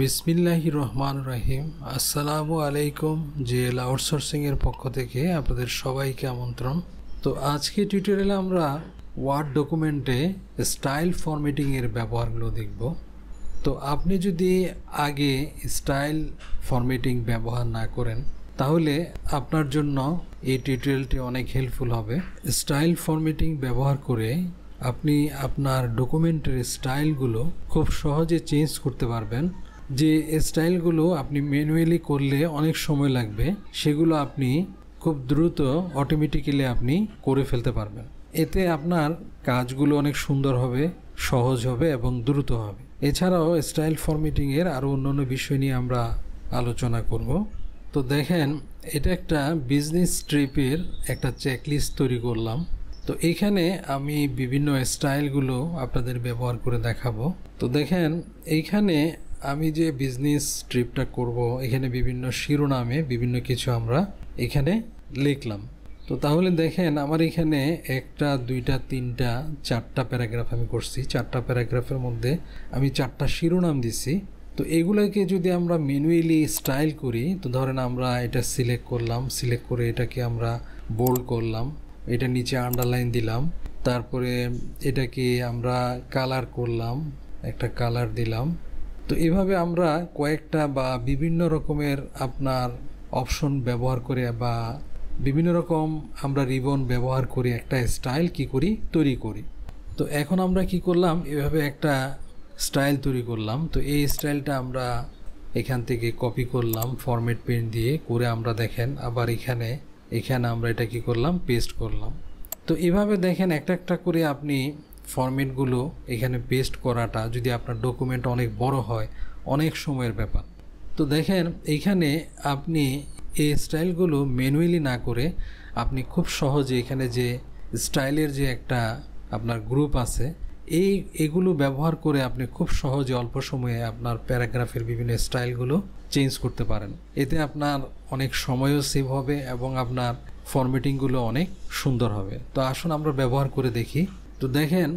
বিসমিল্লাহির রহমানির রহিম। আসসালামু আলাইকুম। জেএল আউটসোর্সিং এর পক্ষ থেকে আপনাদের সবাইকে আমন্ত্রণ। তো আজকে টিউটোরিয়ালে আমরা ওয়ার্ড ডকুমেন্টে স্টাইল ফরম্যাটিং এর ব্যবহারগুলো দেখব। তো আপনি যদি আগে স্টাইল ফরম্যাটিং ব্যবহার না করেন তাহলে আপনার জন্য এই টিউটোরিয়ালটি অনেক হেল্পফুল হবে। স্টাইল ফরম্যাটিং ব্যবহার করে আপনি আপনার ডকুমেন্টের স্টাইলগুলো খুব সহজে চেঞ্জ করতে পারবেন। যে স্টাইলগুলো আপনি ম্যানুয়ালি করলে অনেক সময় লাগবে সেগুলো আপনি খুব দ্রুত অটোমেটিক্যালি আপনি করে ফেলতে পারবেন। এতে আপনার কাজগুলো অনেক সুন্দর হবে, সহজ হবে এবং দ্রুত হবে। এছাড়াও স্টাইল ফরম্যাটিংয়ের আরও অন্যান্য বিষয় নিয়ে আমরা আলোচনা করব। তো দেখেন, এটা একটা বিজনেস ট্রিপের একটা চেকলিস্ট তৈরি করলাম। তো এইখানে আমি বিভিন্ন স্টাইলগুলো আপনাদের ব্যবহার করে দেখাবো। তো দেখেন, এইখানে আমি যে বিজনেস ট্রিপটা করব এখানে বিভিন্ন শিরোনামে বিভিন্ন কিছু আমরা এখানে লিখলাম। তো তাহলে দেখেন, আমার এখানে একটা, দুইটা, তিনটা, চারটা প্যারাগ্রাফ আমি করছি। চারটা প্যারাগ্রাফের মধ্যে আমি চারটা শিরোনাম দিছি। তো এগুলোকে যদি আমরা ম্যানুয়ালি স্টাইল করি, তো ধরেন আমরা এটা সিলেক্ট করলাম, সিলেক্ট করে এটাকে আমরা বোল্ড করলাম, এটা নিচে আন্ডারলাইন দিলাম, তারপরে এটাকে আমরা কালার করলাম, একটা কালার দিলাম। তো এভাবে আমরা কয়েকটা বা বিভিন্ন রকমের আপনার অপশন ব্যবহার করে বা বিভিন্ন রকম আমরা রিবন ব্যবহার করে একটা স্টাইল কি করি, তৈরি করি। তো এখন আমরা কি করলাম, এভাবে একটা স্টাইল তৈরি করলাম। তো এই স্টাইলটা আমরা এখান থেকে কপি করলাম ফরম্যাট পেন দিয়ে করে। আমরা দেখেন আবার এখানে আমরা এটা কি করলাম, পেস্ট করলাম। তো এভাবে দেখেন একটা একটা করে আপনি ফরম্যাটগুলো এখানে পেস্ট করাটা, যদি আপনার ডকুমেন্ট অনেক বড় হয়, অনেক সময়ের ব্যাপার। তো দেখেন এইখানে আপনি এই স্টাইলগুলো ম্যানুয়ালি না করে আপনি খুব সহজে এখানে যে স্টাইলের যে একটা আপনার গ্রুপ আছে, এগুলো ব্যবহার করে আপনি খুব সহজে অল্প সময়ে আপনার প্যারাগ্রাফের বিভিন্ন স্টাইলগুলো চেঞ্জ করতে পারেন। এতে আপনার অনেক সময়ও সেভ হবে এবং আপনার ফরম্যাটিংগুলো অনেক সুন্দর হবে। তো আসুন আমরা ব্যবহার করে দেখি। তো দেখেন,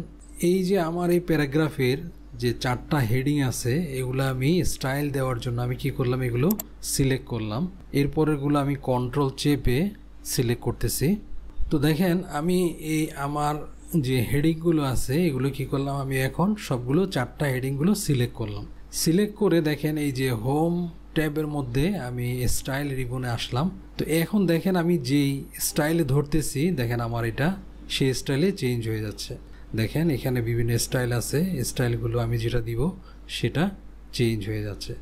এই যে আমার এই প্যারাগ্রাফের যে চারটা হেডিং আছে, এগুলো আমি স্টাইল দেওয়ার জন্য আমি কি করলাম, এগুলো সিলেক্ট করলাম। এরপরেরগুলো আমি কন্ট্রোল চেপে সিলেক্ট করতেছি। তো দেখেন, আমি এই আমার যে হেডিংগুলো আছে এগুলো কি করলাম, আমি এখন সবগুলো চারটা হেডিংগুলো সিলেক্ট করলাম। সিলেক্ট করে দেখেন এই যে হোম ট্যাবের মধ্যে আমি স্টাইল রিবনে আসলাম। তো এখন দেখেন আমি যেই স্টাইলে ধরতেছি, দেখেন আমার এটা সেই স্টাইলে চেঞ্জ হয়ে যাচ্ছে। দেখেন এখানে বিভিন্ন স্টাইল আছে, স্টাইলগুলো আমি যেটা দিব সেটা চেঞ্জ হয়ে যাচ্ছে।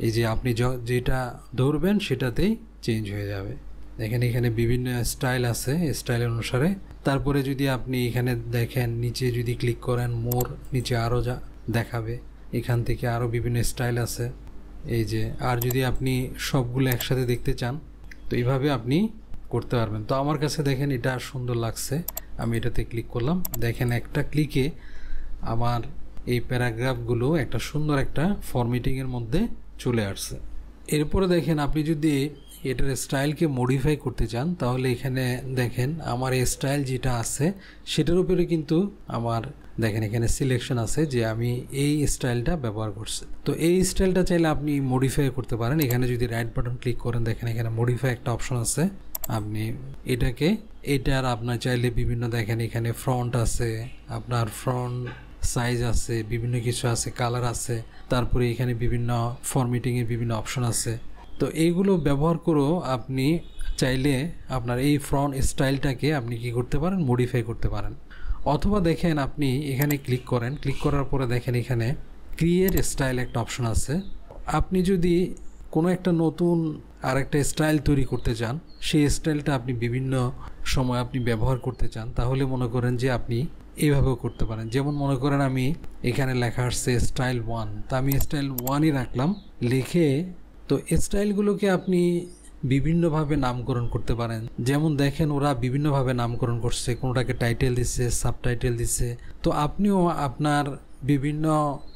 এই যে আপনি যেটা ধরবেন সেটাতেই চেঞ্জ হয়ে যাবে। দেখেন এখানে বিভিন্ন স্টাইল আছে, স্টাইল অনুসারে। তারপরে যদি আপনি এখানে দেখেন নিচে যদি ক্লিক করেন, মোর নিচে আরও যা দেখাবে, এখান থেকে আরও বিভিন্ন স্টাইল আছে। এই যে, আর যদি আপনি সবগুলো একসাথে দেখতে চান তো এইভাবে আপনি করতে পারবেন। তো আমার কাছে দেখেন এটা সুন্দর লাগছে, আমি এটাতে ক্লিক করলাম। দেখেন একটা ক্লিকে আমার এই প্যারাগ্রাফগুলো একটা সুন্দর একটা ফরম্যাটিংয়ের মধ্যে চলে আসছে। এরপরে দেখেন আপনি যদি এটার স্টাইলকে মডিফাই করতে চান তাহলে এখানে দেখেন আমার এই স্টাইল যেটা আছে সেটার উপরে কিন্তু আমার দেখেন এখানে সিলেকশন আছে যে আমি এই স্টাইলটা ব্যবহার করছি। তো এই স্টাইলটা চাইলে আপনি মডিফাই করতে পারেন। এখানে যদি রাইট বাটন ক্লিক করেন, দেখেন এখানে মডিফাই একটা অপশন আছে। আপনি এটার আপনার চাইলে বিভিন্ন, দেখেন এখানে ফ্রন্ট আছে, আপনার ফ্রন্ট সাইজ আছে, বিভিন্ন কিছু আছে, কালার আছে, তারপরে এখানে বিভিন্ন ফরম্যাটিংয়ের বিভিন্ন অপশন আছে। তো এইগুলো ব্যবহার করেও আপনি চাইলে আপনার এই ফ্রন্ট স্টাইলটাকে আপনি কি করতে পারেন, মডিফাই করতে পারেন। অথবা দেখেন আপনি এখানে ক্লিক করেন, ক্লিক করার পরে দেখেন এখানে ক্রিয়েট স্টাইল একটা অপশন আছে। আপনি যদি কোনো একটা নতুন আর একটা স্টাইল তৈরি করতে চান, সেই স্টাইলটা আপনি বিভিন্ন সময় আপনি ব্যবহার করতে চান, তাহলে মনে করেন যে আপনি এইভাবেও করতে পারেন। যেমন মনে করেন আমি এখানে লেখা আসছে স্টাইল 1, তা আমি স্টাইল 1ই রাখলাম লিখে। তো স্টাইলগুলোকে আপনি বিভিন্নভাবে নামকরণ করতে পারেন। যেমন দেখেন ওরা বিভিন্নভাবে নামকরণ করছে, কোনোটাকে টাইটেল দিচ্ছে, সাবটাইটেল দিচ্ছে। তো আপনিও আপনার বিভিন্ন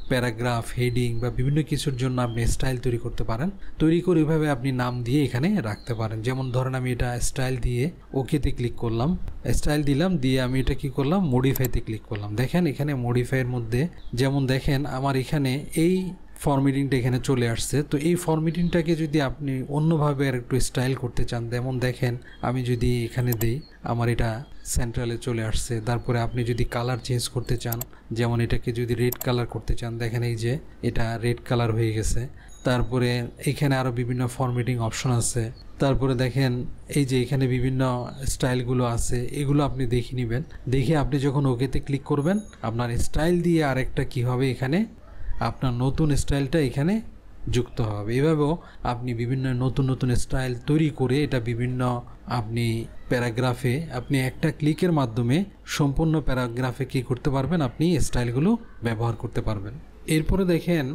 প্যারাগ্রাফ, হেডিং বা বিভিন্ন কিছুর জন্য আপনি স্টাইল তৈরি করতে পারেন। তৈরি করে এভাবে আপনি নাম দিয়ে এখানে রাখতে পারেন। যেমন ধরেন আমি এটা স্টাইল দিয়ে ওকেতে ক্লিক করলাম, স্টাইল দিলাম, দিয়ে আমি এটা কি করলাম, মডিফাইতে ক্লিক করলাম। দেখেন এখানে মডিফাইয়ের মধ্যে যেমন দেখেন আমার এখানে এই ফরম্যাটিংটা এখানে চলে আসছে। তো এই ফরম্যাটিংটাকে যদি আপনি অন্যভাবে আর একটু স্টাইল করতে চান, যেমন দেখেন আমি যদি এখানে দিই আমার এটা সেন্ট্রালে চলে আসছে। তারপরে আপনি যদি কালার চেঞ্জ করতে চান, যেমন এটাকে যদি রেড কালার করতে চান, দেখেন এই যে এটা রেড কালার হয়ে গেছে। তারপরে এখানে আরও বিভিন্ন ফরম্যাটিং অপশন আছে। তারপরে দেখেন এই যে এখানে বিভিন্ন স্টাইলগুলো আছে, এগুলো আপনি দেখে নেবেন। দেখে আপনি যখন ওকেতে ক্লিক করবেন আপনার স্টাইল দিয়ে আরেকটা কী হবে, এখানে আপনার নতুন স্টাইলটা এখানে যুক্ত হবে। এভাবেও আপনি বিভিন্ন নতুন নতুন স্টাইল তৈরি করে এটা বিভিন্ন আপনি প্যারাগ্রাফে আপনি একটা ক্লিকের মাধ্যমে সম্পূর্ণ প্যারাগ্রাফে কী করতে পারবেন, আপনি স্টাইলগুলো ব্যবহার করতে পারবেন। এরপরে দেখেন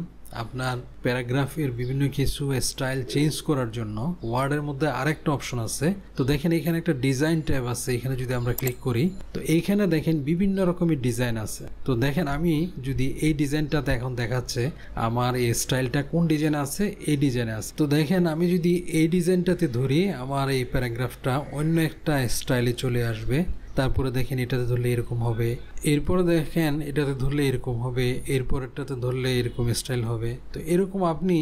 আপনার প্যারাগ্রাফের বিভিন্ন কিছু স্টাইল চেঞ্জ করার জন্য ওয়ার্ডের মধ্যে আরেকটা অপশন আছে। তো দেখেন এখানে একটা ডিজাইন ট্যাব আছে, এখানে যদি আমরা ক্লিক করি তো এইখানে দেখেন বিভিন্ন রকমের ডিজাইন আছে। তো দেখেন আমি যদি এই ডিজাইনটাতে এখন দেখাচ্ছে আমার এই স্টাইলটা কোন ডিজাইনে আছে, এই ডিজাইনে আছে। তো দেখেন আমি যদি এই ডিজাইনটাতে ধরি আমার এই প্যারাগ্রাফটা অন্য একটা স্টাইলে চলে আসবে। তারপরে দেখেন এটাতে ধরলে এরকম হবে, এরপরে দেখেন এটাতে ধরলে এরকম হবে, এরপরেরটাতে ধরলে এরকম স্টাইল হবে। তো এরকম আপনি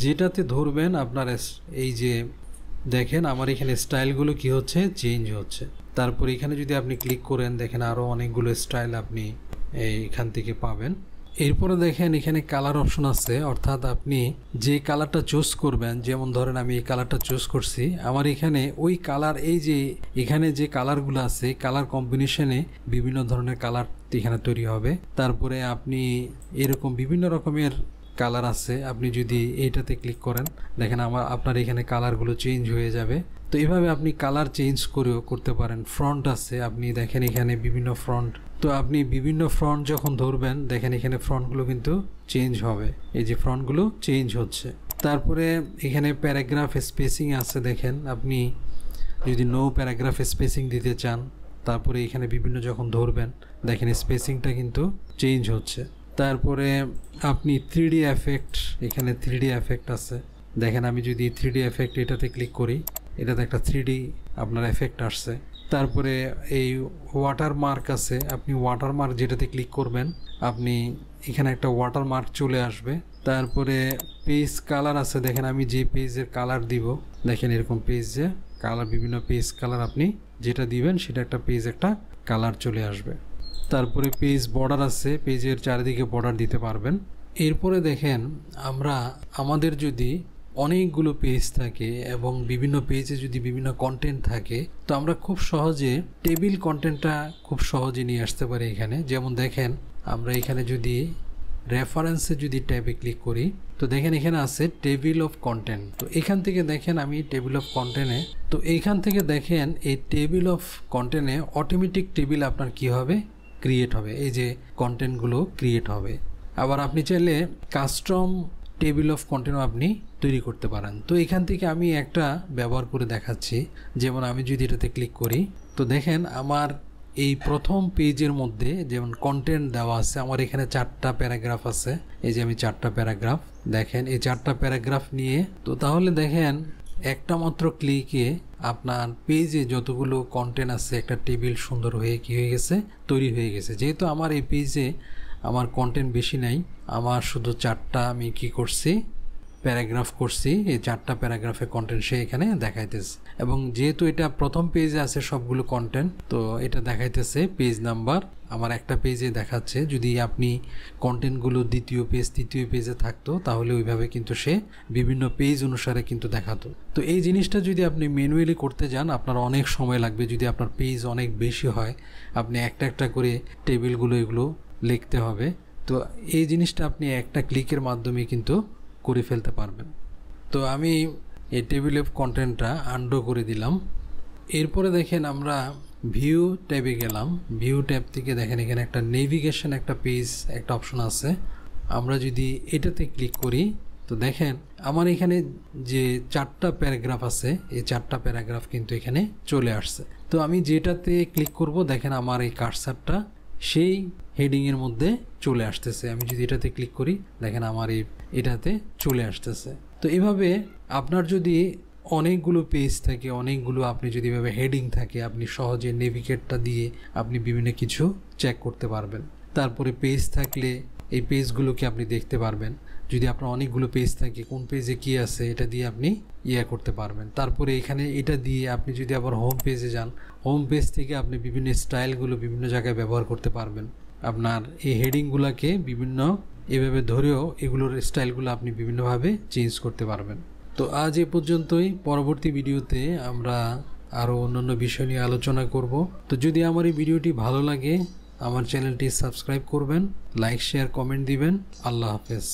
যেটাতে ধরবেন আপনার এই যে দেখেন আমার এখানে স্টাইলগুলো কি হচ্ছে, চেঞ্জ হচ্ছে। তারপর এখানে যদি আপনি ক্লিক করেন দেখেন আরও অনেকগুলো স্টাইল আপনি এইখান থেকে পাবেন। এরপরে দেখেন এখানে কালার অপশন আছে, অর্থাৎ আপনি যে কালারটা চুজ করবেন, যেমন ধরেন আমি এই কালারটা চুজ করছি, আমার এখানে ওই কালার এই যে এখানে যে কালারগুলো আছে কালার কম্বিনেশনে বিভিন্ন ধরনের কালার এখানে তৈরি হবে। তারপরে আপনি এরকম বিভিন্ন রকমের কালার আছে, আপনি যদি এইটাতে ক্লিক করেন দেখেন আপনার এখানে কালারগুলো চেঞ্জ হয়ে যাবে। তো এইভাবে আপনি কালার চেঞ্জ করেও করতে পারেন। ফ্রন্ট আছে, আপনি দেখেন এখানে বিভিন্ন ফ্রন্ট, তো আপনি বিভিন্ন ফ্রন্ট যখন ধরবেন দেখেন এখানে ফ্রন্টগুলো কিন্তু চেঞ্জ হবে, এই যে ফ্রন্টগুলো চেঞ্জ হচ্ছে। তারপরে এখানে প্যারাগ্রাফ স্পেসিং আছে, দেখেন আপনি যদি নো প্যারাগ্রাফ স্পেসিং দিতে চান তারপরে এখানে বিভিন্ন যখন ধরবেন দেখেন স্পেসিংটা কিন্তু চেঞ্জ হচ্ছে। তারপরে আপনি 3D এফেক্ট, এখানে 3D এফেক্ট আছে, দেখেন আমি যদি 3D এফেক্ট এটাতে ক্লিক করি এটাতে একটা 3D আপনার এফেক্ট আসছে। তারপরে এই ওয়াটারমার্ক আছে, আপনি ওয়াটারমার্ক যেটাতে ক্লিক করবেন আপনি এখানে একটা ওয়াটারমার্ক চলে আসবে। তারপরে পেজ কালার আছে, দেখেন আমি যে পেজের কালার দিব দেখেন এরকম পেজে কালার, বিভিন্ন পেজ কালার আপনি যেটা দিবেন সেটা একটা পেজ একটা কালার চলে আসবে। তারপরে পেজ বর্ডার আছে, পেজের চারিদিকে বর্ডার দিতে পারবেন। এরপরে দেখেন আমরা আমাদের যদি অনেকগুলো পেজ থাকে এবং বিভিন্ন পেজে যদি বিভিন্ন কন্টেন্ট থাকে তো আমরা খুব সহজে টেবিল কন্টেন্টটা খুব সহজে নিয়ে আসতে পারি এখানে। যেমন দেখেন আমরা এখানে যদি রেফারেন্সে যদি ট্যাবে ক্লিক করি তো দেখেন এখানে আছে টেবিল অফ কন্টেন্ট। তো এখান থেকে দেখেন আমি টেবিল অফ কন্টেন্টে, তো এইখান থেকে দেখেন এই টেবিল অফ কন্টেন্টে অটোমেটিক টেবিল আপনার কি হবে, ক্রিয়েট হবে, এই যে কন্টেন্টগুলো ক্রিয়েট হবে। আবার আপনি চাইলে কাস্টম টেবিল অফ কন্টেন্টও আপনি তৈরি করতে পারেন। তো এখান থেকে আমি একটা ব্যবহার করে দেখাচ্ছি, যেমন আমি যদি এটাতে ক্লিক করি তো দেখেন আমার এই প্রথম পেজের মধ্যে যেমন কন্টেন্ট দেওয়া আছে, আমার এখানে 4টা প্যারাগ্রাফ আছে, এই যে আমি 4টা প্যারাগ্রাফ, দেখেন এই 4টা প্যারাগ্রাফ নিয়ে তো তাহলে দেখেন একটা মাত্র ক্লিকে আপনার পেজে যতগুলো কন্টেন্ট আছে একটা টেবিল সুন্দর হয়ে কি হয়ে গেছে, তৈরি হয়ে গেছে। যেহেতু আমার এই পেজে আমার কন্টেন্ট বেশি নাই, আমার শুধু 4টা আমি কি করছি প্যারাগ্রাফ করছি, এই 4টা প্যারাগ্রাফে কন্টেন্ট সে এখানে দেখাইতেছে। এবং যেহেতু এটা প্রথম পেজে আছে সবগুলো কন্টেন্ট তো এটা দেখাইতেছে পেজ নাম্বার আমার একটা পেজে দেখাচ্ছে। যদি আপনি কন্টেন্টগুলো দ্বিতীয় পেজ তৃতীয় পেজে থাকতো তাহলে ওইভাবে কিন্তু সে বিভিন্ন পেজ অনুসারে কিন্তু দেখাতো। তো এই জিনিসটা যদি আপনি ম্যানুয়ালি করতে যান আপনার অনেক সময় লাগবে। যদি আপনার পেজ অনেক বেশি হয় আপনি একটা একটা করে টেবিলগুলো এগুলো লিখতে হবে। তো এই জিনিসটা আপনি একটা ক্লিকের মাধ্যমে কিন্তু করে ফেলতে পারবেন। তো আমি এই টেবিল অফ কন্টেন্টটা আনডু করে দিলাম। এরপরে দেখেন আমরা ভিউ ট্যাবে গেলাম, ভিউ ট্যাব থেকে দেখেন এখানে একটা নেভিগেশন একটা পেজ একটা অপশন আছে, আমরা যদি এটাতে ক্লিক করি তো দেখেন আমার এখানে যে 4টা প্যারাগ্রাফ আছে এই 4টা প্যারাগ্রাফ কিন্তু এখানে চলে আসছে। তো আমি যেটাতে ক্লিক করব দেখেন আমার এই কার্সারটা সেই হেডিংয়ের মধ্যে চলে আসতেছে। আমি যদি এটাতে ক্লিক করি দেখেন আমার এটাতে চলে আসতেছে। তো এভাবে আপনার যদি অনেকগুলো পেজ থাকে, অনেকগুলো আপনি যদি এভাবে হেডিং থাকে আপনি সহজে নেভিগেটটা দিয়ে আপনি বিভিন্ন কিছু চেক করতে পারবেন। তারপরে পেজ থাকলে এই পেজগুলোকে আপনি দেখতে পারবেন। যদি আপনার অনেকগুলো পেজ থাকে কোন পেজে কি আছে এটা দিয়ে আপনি করতে পারবেন। তারপরে এখানে এটা দিয়ে আপনি যদি আবার হোম পেজে যান, হোম পেজ থেকে আপনি বিভিন্ন স্টাইলগুলো বিভিন্ন জায়গায় ব্যবহার করতে পারবেন। আপনার এই হেডিংগুলোকে বিভিন্ন এভাবে ধরেও এগুলোর স্টাইলগুলো আপনি বিভিন্নভাবে চেঞ্জ করতে পারবেন। তো আজ এ পর্যন্তই। পরবর্তী ভিডিওতে আমরা আরও অন্যান্য বিষয় নিয়ে আলোচনা করব। তো যদি আমার এই ভিডিওটি ভালো লাগে আমার চ্যানেলটি সাবস্ক্রাইব করবেন, লাইক শেয়ার কমেন্ট দিবেন। আল্লাহ হাফেজ।